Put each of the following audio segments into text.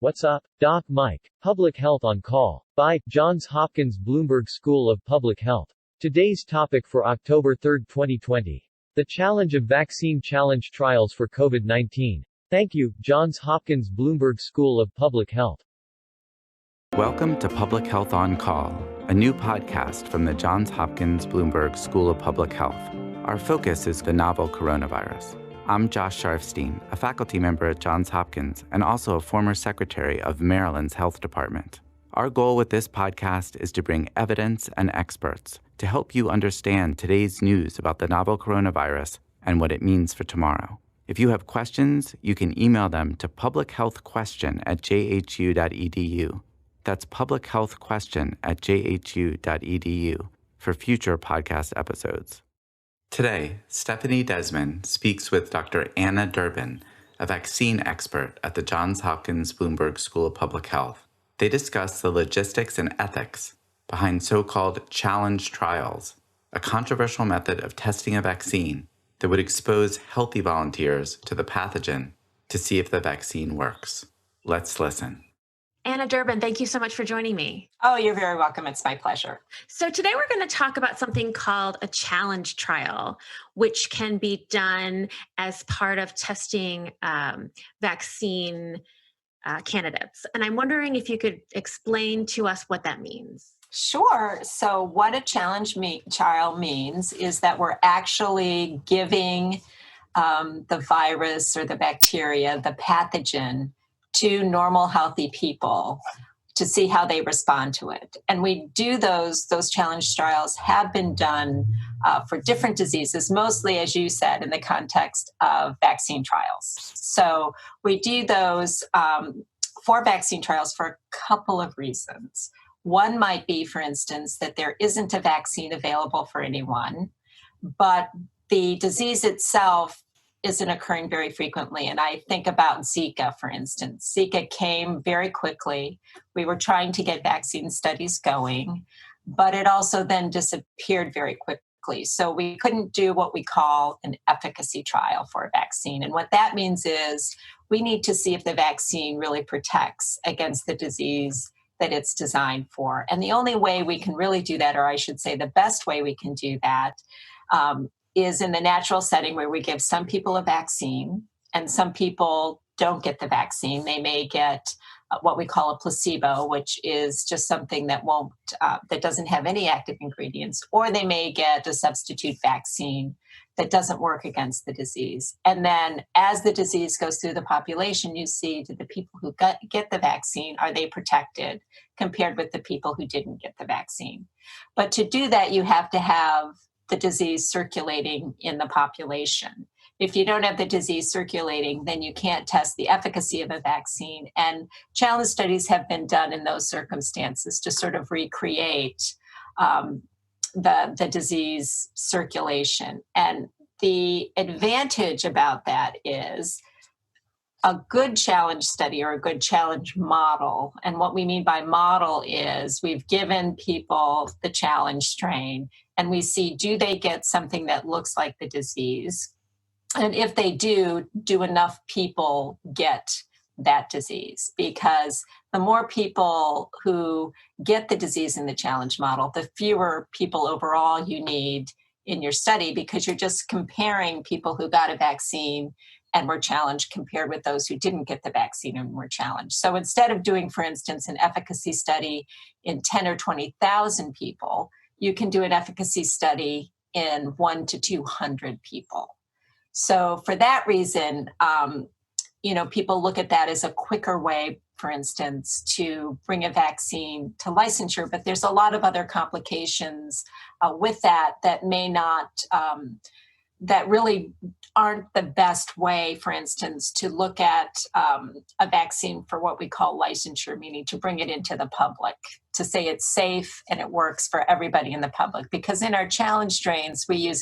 What's up, Doc Mike? Public Health on Call. By Johns Hopkins Bloomberg School of Public Health. Today's topic for October 3, 2020. The Challenge of Vaccine Challenge Trials for COVID-19. Thank you, Johns Hopkins Bloomberg School of Public Health. Welcome to Public Health on Call, a new podcast from the Johns Hopkins Bloomberg School of Public Health. Our focus is the novel coronavirus. I'm Josh Sharfstein, a faculty member at Johns Hopkins and also a former secretary of Maryland's Health Department. Our goal with this podcast is to bring evidence and experts to help you understand today's news about the novel coronavirus and what it means for tomorrow. If you have questions, you can email them to publichealthquestion@jhu.edu. That's publichealthquestion@jhu.edu for future podcast episodes. Today, Stephanie Desmond speaks with Dr. Anna Durbin, a vaccine expert at the Johns Hopkins Bloomberg School of Public Health. They discuss the logistics and ethics behind so-called challenge trials, a controversial method of testing a vaccine that would expose healthy volunteers to the pathogen to see if the vaccine works. Let's listen. Anna Durbin, thank you so much for joining me. Oh, you're very welcome. It's my pleasure. So today we're going to talk about something called a challenge trial, which can be done as part of testing vaccine candidates. And I'm wondering if you could explain to us what that means. Sure. So what a challenge trial means is that we're actually giving the virus or the bacteria, the pathogen, to normal, healthy people to see how they respond to it. And we do those challenge trials have been done for different diseases, mostly, as you said, in the context of vaccine trials. So we do those for vaccine trials for a couple of reasons. One might be, for instance, that there isn't a vaccine available for anyone, but the disease itself isn't occurring very frequently. And I think about Zika, for instance. Zika came very quickly. We were trying to get vaccine studies going, but it also then disappeared very quickly. So we couldn't do what we call an efficacy trial for a vaccine. And what that means is we need to see if the vaccine really protects against the disease that it's designed for. And the only way we can really do that, or I should say the best way we can do that, is in the natural setting where we give some people a vaccine and some people don't get the vaccine. They may get what we call a placebo, which is just something that that doesn't have any active ingredients, or they may get a substitute vaccine that doesn't work against the disease. And then as the disease goes through the population, you see that the people who get the vaccine, are they protected compared with the people who didn't get the vaccine? But to do that, you have to have the disease circulating in the population. If you don't have the disease circulating, then you can't test the efficacy of a vaccine. And challenge studies have been done in those circumstances to sort of recreate the disease circulation. And the advantage about that is a good challenge study or a good challenge model. And what we mean by model is we've given people the challenge strain and we see, do they get something that looks like the disease? And if they do enough people get that disease? Because the more people who get the disease in the challenge model, the fewer people overall you need in your study, because you're just comparing people who got a vaccine and were challenged compared with those who didn't get the vaccine and were challenged. So instead of doing, for instance, an efficacy study in 10 or 20,000 people, you can do an efficacy study in 1 to 200 people. So for that reason, people look at that as a quicker way, for instance, to bring a vaccine to licensure. But there's a lot of other complications with that may not, that really aren't the best way, for instance, to look at a vaccine for what we call licensure, meaning to bring it into the public, to say it's safe and it works for everybody in the public. Because in our challenge strains, we use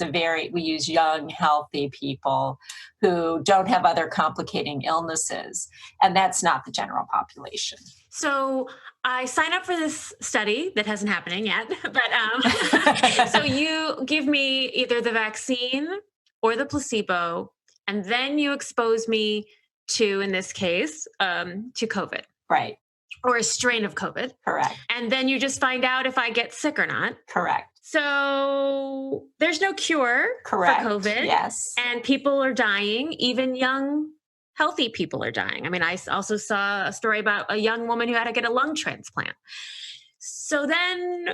young, healthy people who don't have other complicating illnesses, and that's not the general population. So I sign up for this study that hasn't happened yet, but so you give me either the vaccine or the placebo, and then you expose me to, in this case, to COVID. Right. or a strain of COVID. Correct. And then you just find out if I get sick or not. Correct. So there's no cure Correct. for COVID. Yes. And people are dying, even young, healthy people are dying. I mean, I also saw a story about a young woman who had to get a lung transplant. So then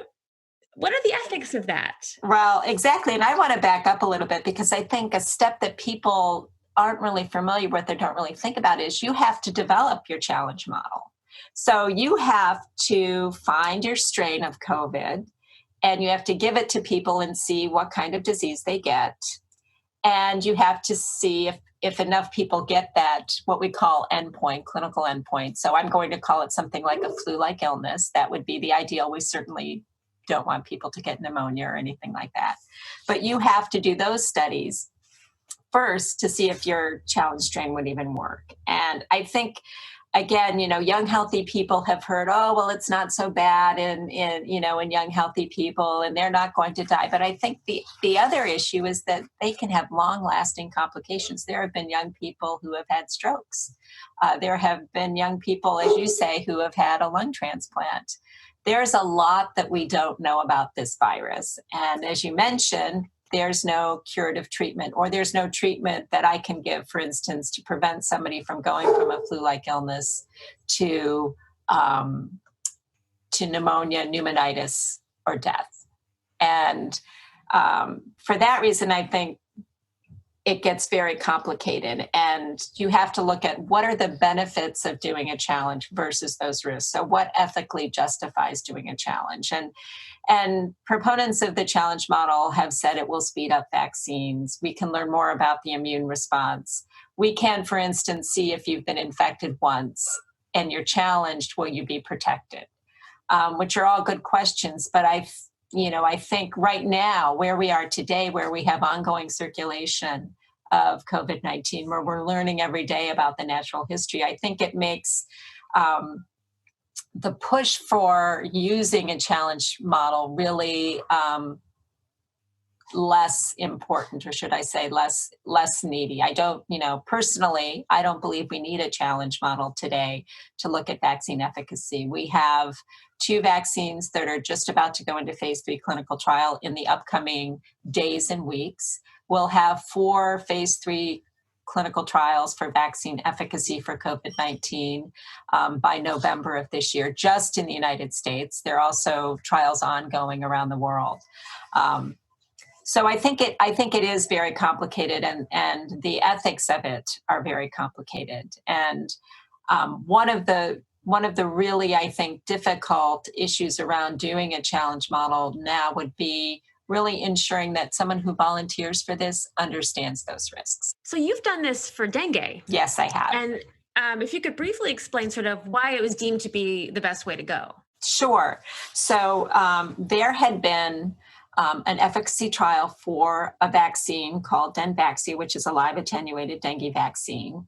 what are the ethics of that? Well, exactly. And I want to back up a little bit because I think a step that people aren't really familiar with or don't really think about is you have to develop your challenge model. So you have to find your strain of COVID and you have to give it to people and see what kind of disease they get. And you have to see if enough people get that, what we call endpoint, clinical endpoint. So I'm going to call it something like a flu-like illness. That would be the ideal. We certainly don't want people to get pneumonia or anything like that. But you have to do those studies first to see if your challenge strain would even work. And I think, again, young healthy people have heard, oh, well, it's not so bad in young healthy people and they're not going to die. But I think the other issue is that they can have long lasting complications. There have been young people who have had strokes. There have been young people, as you say, who have had a lung transplant. There's a lot that we don't know about this virus. And as you mentioned, there's no curative treatment, or there's no treatment that I can give, for instance, to prevent somebody from going from a flu-like illness to pneumonia, pneumonitis, or death. And for that reason, I think it gets very complicated. And you have to look at what are the benefits of doing a challenge versus those risks. So what ethically justifies doing a challenge? And proponents of the challenge model have said it will speed up vaccines. We can learn more about the immune response. We can, for instance, see if you've been infected once and you're challenged, will you be protected? Which are all good questions. But I think right now, where we are today, where we have ongoing circulation of COVID-19, where we're learning every day about the natural history, I think it makes the push for using a challenge model really less important, or should I say less needy. Personally, I don't believe we need a challenge model today to look at vaccine efficacy. We have 2 vaccines that are just about to go into phase 3 clinical trial in the upcoming days and weeks. We'll have 4 phase 3 clinical trials for vaccine efficacy for COVID-19 by November of this year, just in the United States. There are also trials ongoing around the world. So I think it is very complicated, and the ethics of it are very complicated. And one of the really, I think, difficult issues around doing a challenge model now would be really ensuring that someone who volunteers for this understands those risks. So you've done this for dengue. Yes, I have. And if you could briefly explain sort of why it was deemed to be the best way to go. Sure. So there had been an efficacy trial for a vaccine called Denvaxi, which is a live attenuated dengue vaccine.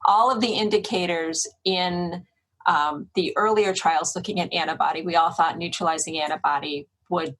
All of the indicators in the earlier trials looking at antibody, we all thought neutralizing antibody would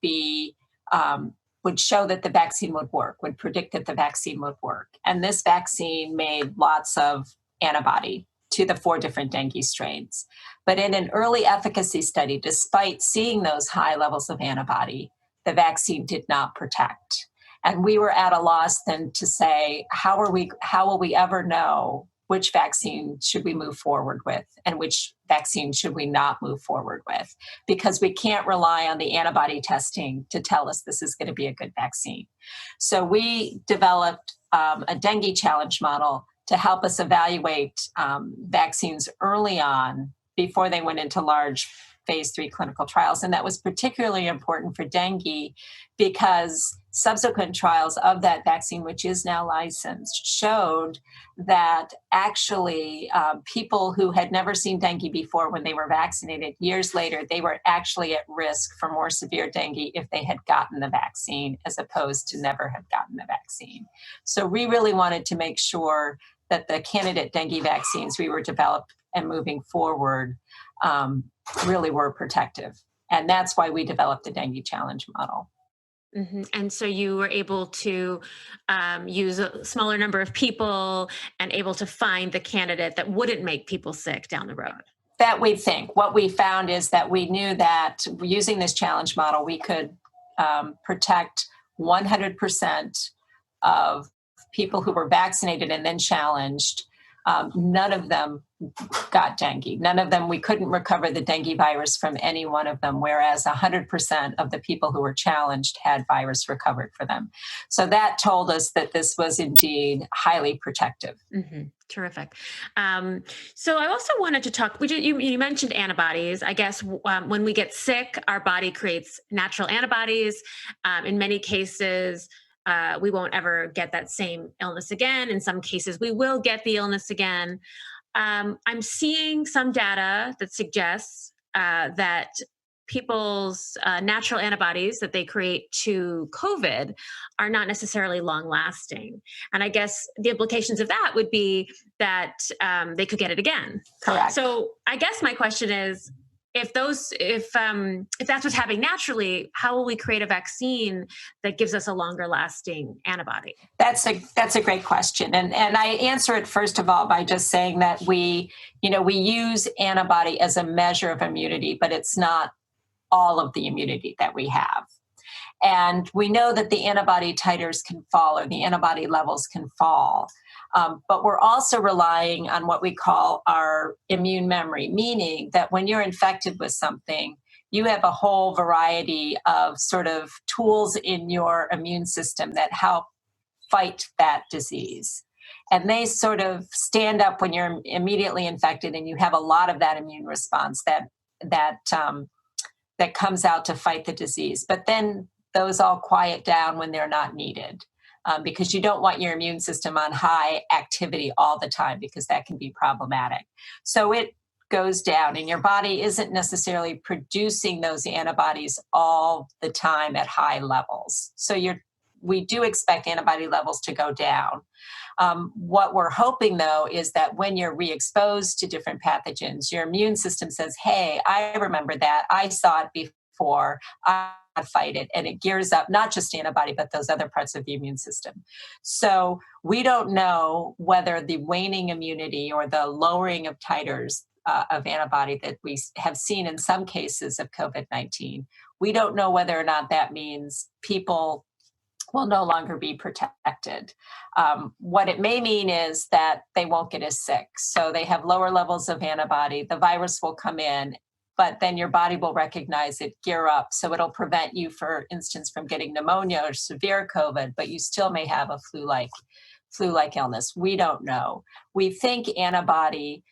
show that the vaccine would work, would predict that the vaccine would work. And this vaccine made lots of antibody to the 4 different dengue strains. But in an early efficacy study, despite seeing those high levels of antibody, the vaccine did not protect. And we were at a loss then to say, how will we ever know which vaccine should we move forward with and which vaccine should we not move forward with? Because we can't rely on the antibody testing to tell us this is going to be a good vaccine. So we developed a dengue challenge model to help us evaluate vaccines early on before they went into large phase 3 clinical trials. And that was particularly important for dengue because subsequent trials of that vaccine, which is now licensed, showed that actually people who had never seen dengue before, when they were vaccinated, years later, they were actually at risk for more severe dengue if they had gotten the vaccine as opposed to never have gotten the vaccine. So we really wanted to make sure that the candidate dengue vaccines we were developed and moving forward really were protective. And that's why we developed the dengue challenge model. Mm-hmm. And so you were able to use a smaller number of people and able to find the candidate that wouldn't make people sick down the road. that we think. What we found is that we knew that using this challenge model, we could protect 100% of people who were vaccinated and then challenged. None of them got dengue. None of them, we couldn't recover the dengue virus from any one of them, whereas 100% of the people who were challenged had virus recovered for them. So that told us that this was indeed highly protective. Mm-hmm. Terrific. So I also wanted to talk, you mentioned antibodies. I guess when we get sick, our body creates natural antibodies. In many cases, we won't ever get that same illness again. In some cases, we will get the illness again. I'm seeing some data that suggests that people's natural antibodies that they create to COVID are not necessarily long lasting. And I guess the implications of that would be that they could get it again. Correct. So I guess my question is, if that's what's happening naturally, how will we create a vaccine that gives us a longer lasting antibody? That's a great question. And I answer it first of all by just saying that we use antibody as a measure of immunity, but it's not all of the immunity that we have. And we know that the antibody titers can fall, or the antibody levels can fall. But we're also relying on what we call our immune memory, meaning that when you're infected with something, you have a whole variety of sort of tools in your immune system that help fight that disease. And they sort of stand up when you're immediately infected, and you have a lot of that immune response that comes out to fight the disease. But then those all quiet down when they're not needed. Because you don't want your immune system on high activity all the time, because that can be problematic. So it goes down, and your body isn't necessarily producing those antibodies all the time at high levels. So we do expect antibody levels to go down. What we're hoping, though, is that when you're re-exposed to different pathogens, your immune system says, hey, I remember that. I saw it before. I fight it, and it gears up not just antibody, but those other parts of the immune system. So we don't know whether the waning immunity or the lowering of titers of antibody that we have seen in some cases of COVID-19, we don't know whether or not that means people will no longer be protected. What it may mean is that they won't get as sick. So they have lower levels of antibody, the virus will come in, but then your body will recognize it, gear up. So it'll prevent you, for instance, from getting pneumonia or severe COVID, but you still may have a flu-like illness. We don't know. We think antibody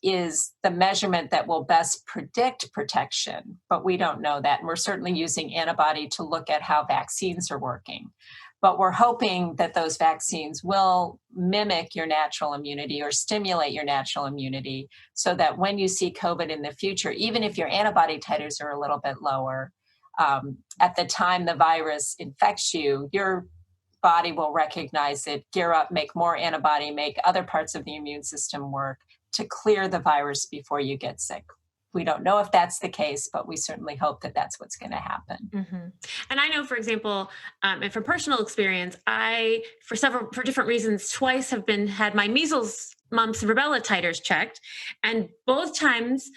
is the measurement that will best predict protection, but we don't know that. And we're certainly using antibody to look at how vaccines are working. But we're hoping that those vaccines will mimic your natural immunity or stimulate your natural immunity, so that when you see COVID in the future, even if your antibody titers are a little bit lower, at the time the virus infects you, your body will recognize it, gear up, make more antibody, make other parts of the immune system work to clear the virus before you get sick. We don't know if that's the case, but we certainly hope that that's what's going to happen. Mm-hmm. And I know, for example, and from personal experience, I, for different reasons, twice have had my measles, mumps, rubella titers checked, and both times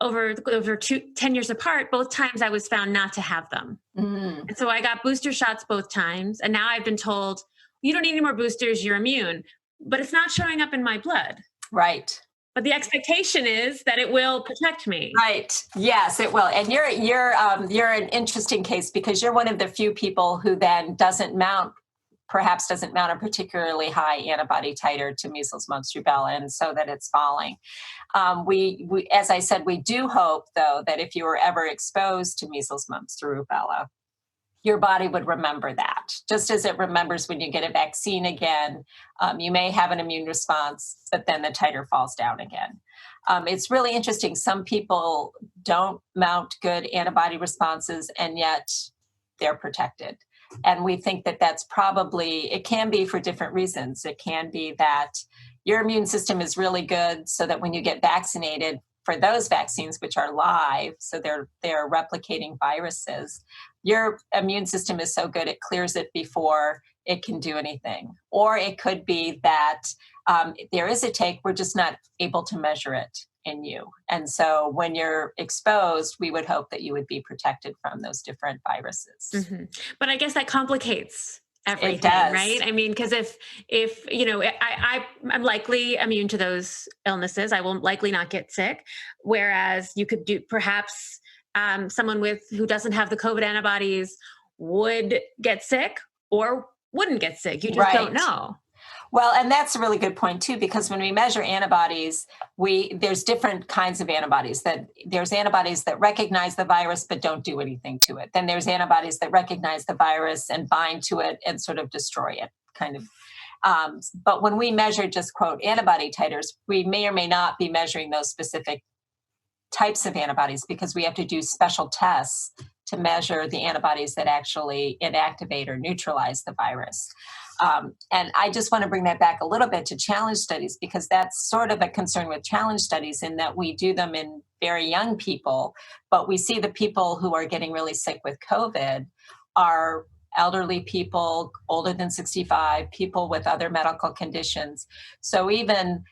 over 10 years apart, both times I was found not to have them. Mm-hmm. And so I got booster shots both times, and now I've been told, you don't need any more boosters, you're immune, but it's not showing up in my blood. Right. But the expectation is that it will protect me. Right. Yes, it will. And you're an interesting case, because you're one of the few people who then doesn't mount a particularly high antibody titer to measles, mumps, rubella, and so that it's falling. We, as I said, we do hope, though, that if you were ever exposed to measles, mumps, or rubella, your body would remember that, just as it remembers when you get a vaccine again. You may have an immune response, but then the titer falls down again. It's really interesting. Some people don't mount good antibody responses, and yet they're protected. And we think that that's probably, it can be for different reasons. It can be that your immune system is really good, so that when you get vaccinated for those vaccines, which are live, so they're replicating viruses, your immune system is so good it clears it before it can do anything. Or it could be that there is a take, we're just not able to measure it. in you. And so when you're exposed, we would hope that you would be protected from those different viruses. Mm-hmm. But I guess that complicates everything, It does. right? I mean, because if you know, I'm likely immune to those illnesses, I will likely not get sick. Whereas you could do perhaps someone who doesn't have the COVID antibodies would get sick or wouldn't get sick. You just don't know. Well, and that's a really good point too, because when we measure antibodies, there's different kinds of antibodies. There's antibodies that recognize the virus but don't do anything to it. Then there's antibodies that recognize the virus and bind to it and sort of destroy it, kind of. But when we measure just quote antibody titers, we may or may not be measuring those specific types of antibodies because we have to do special tests to measure the antibodies that actually inactivate or neutralize the virus. And I just want to bring that back a little bit to challenge studies, because that's sort of a concern with challenge studies in that we do them in very young people, but we see the people who are getting really sick with COVID are elderly people, older than 65, people with other medical conditions. So even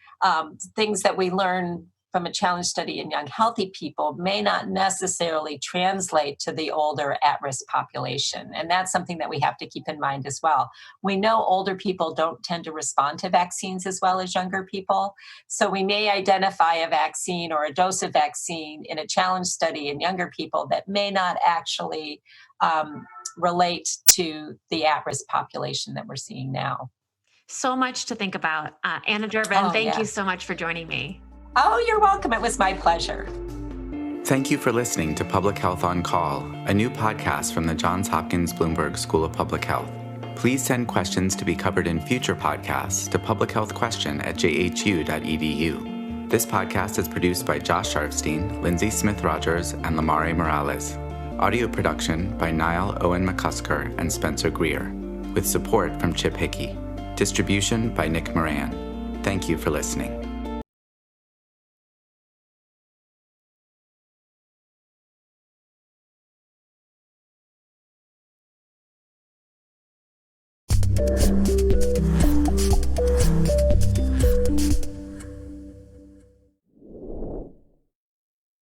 things that we learn from a challenge study in young healthy people may not necessarily translate to the older at-risk population. And that's something that we have to keep in mind as well. We know older people don't tend to respond to vaccines as well as younger people. So we may identify a vaccine or a dose of vaccine in a challenge study in younger people that may not actually relate to the at-risk population that we're seeing now. So much to think about. Anna Durbin, thank you so much for joining me. Oh, you're welcome. It was my pleasure. Thank you for listening to Public Health on Call, a new podcast from the Johns Hopkins Bloomberg School of Public Health. Please send questions to be covered in future podcasts to publichealthquestion@jhu.edu. This podcast is produced by Josh Sharfstein, Lindsay Smith-Rogers, and Lamare Morales. Audio production by Niall Owen McCusker and Spencer Greer, with support from Chip Hickey. Distribution by Nick Moran. Thank you for listening.